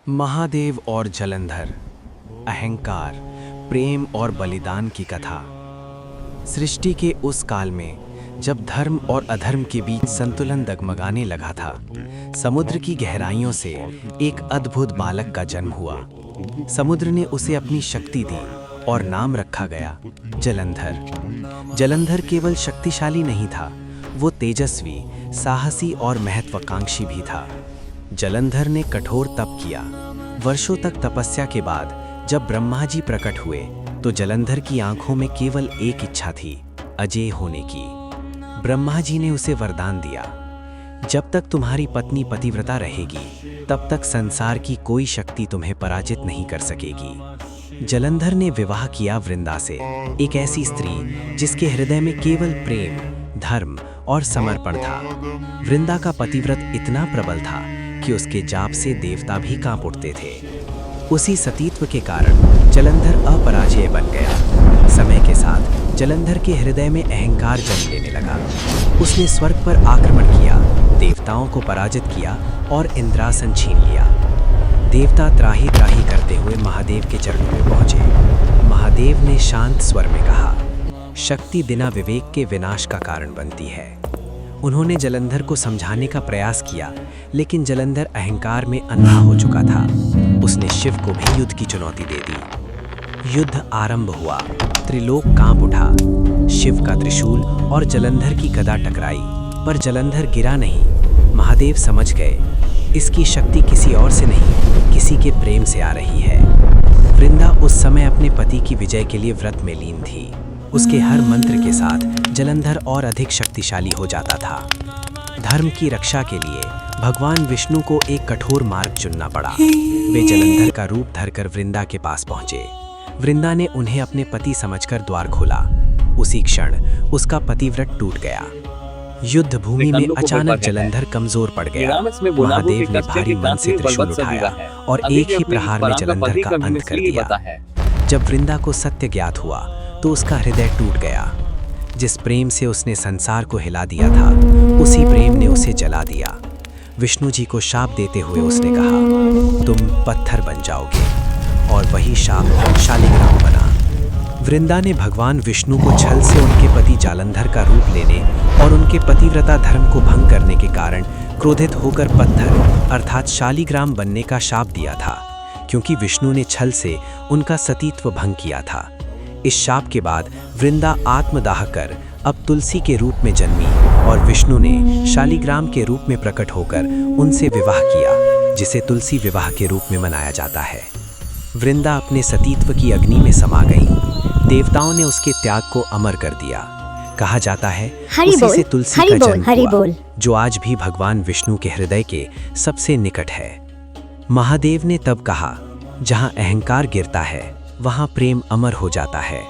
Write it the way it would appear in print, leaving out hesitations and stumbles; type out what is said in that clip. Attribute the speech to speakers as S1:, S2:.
S1: महादेव और जलंधर, अहंकार, प्रेम और बलिदान की कथा। सृष्टि के उस काल में जब धर्म और अधर्म के बीच संतुलन डगमगाने लगा था, समुद्र की गहराइयों से एक अद्भुत बालक का जन्म हुआ। समुद्र ने उसे अपनी शक्ति दी और नाम रखा गया जलंधर। जलंधर केवल शक्तिशाली नहीं था, वो तेजस्वी, साहसी और महत्वाकांक्षी भी था। जलंधर ने कठोर तप किया। वर्षों तक तपस्या के बाद जब ब्रह्मा जी प्रकट हुए तो जलंधर की आंखों में केवल एक इच्छा थी, अजेय होने की। ब्रह्मा जी ने उसे वरदान दिया, जब तक तुम्हारी पत्नी पतिव्रता रहेगी तब तक संसार की कोई शक्ति तुम्हें पराजित नहीं कर सकेगी। जलंधर ने विवाह किया वृंदा से, एक ऐसी स्त्री जिसके हृदय में केवल प्रेम, धर्म और समर्पण था। वृंदा का पतिव्रत इतना प्रबल था कि उसके जाप से देवता भी कांप उठते थे। उसी सतीत्व के कारण जलंधर अपराजेय बन गया। समय के साथ जलंधर के हृदय में अहंकार जन्म लेने लगा। उसने स्वर्ग पर आक्रमण किया, देवताओं को पराजित किया और इंद्रासन छीन लिया। देवता त्राही त्राही करते हुए महादेव के चरणों में पहुंचे। महादेव ने शांत स्वर में कहा, शक्ति बिना विवेक के विनाश का कारण बनती है। उन्होंने जलंधर को समझाने का प्रयास किया, लेकिन जलंधर अहंकार में अंधा हो चुका था। उसने शिव को भी युद्ध की चुनौती दे दी। युद्ध आरंभ हुआ, त्रिलोक कांप उठा। शिव का त्रिशूल और जलंधर की गदा टकराई, पर जलंधर गिरा नहीं। महादेव समझ गए, इसकी शक्ति किसी और से नहीं, किसी के प्रेम से आ रही है। वृंदा उस समय अपने पति की विजय के लिए व्रत में लीन थी। उसके हर मंत्र के साथ जलंधर और अधिक शक्तिशाली हो जाता था। धर्म की रक्षा के लिए भगवान विष्णु को एक कठोर मार्ग चुनना पड़ा। वे जलंधर का रूप धरकर वृंदा के पास पहुंचे। वृंदा ने उन्हें अपने पति समझकर द्वार खोला। उसी क्षण उसका पतिव्रत टूट गया। युद्ध भूमि में अचानक जलंधर कमजोर पड़ गया। महादेव ने भारी मन से त्रिशूल उठाया और एक ही प्रहार में जलंधर का अंत कर दिया। जब वृंदा को सत्य ज्ञात हुआ तो उसका हृदय टूट गया। जिस प्रेम से उसने संसार को हिला दिया था, उसी प्रेम ने उसे जला दिया। विष्णु जी को शाप देते हुए उसने कहा, तुम पत्थर बन जाओगे, और वही शाप शालिग्राम बना। वृंदा ने भगवान विष्णु को छल से उनके पति जालंधर का रूप लेने और उनके पतिव्रता धर्म को भंग करने के कारण क्रोधित होकर पत्थर अर्थात शालिग्राम बनने का शाप दिया था, क्योंकि विष्णु ने छल से उनका सतीत्व भंग किया था। इस शाप के बाद वृंदा आत्मदाह कर अब तुलसी के रूप में जन्मी और विष्णु ने शालिग्राम के रूप में प्रकट होकर उनसे विवाह किया, जिसे तुलसी विवाह के रूप में मनाया जाता है। वृंदा अपने सतीत्व की अग्नि में समा गई। देवताओं ने उसके त्याग को अमर कर दिया। कहा जाता है उसी से तुलसी का जन्म हुआ, जो आज भी भगवान विष्णु के हृदय के सबसे निकट है। महादेव ने तब कहा, जहाँ अहंकार गिरता है वहाँ प्रेम अमर हो जाता है।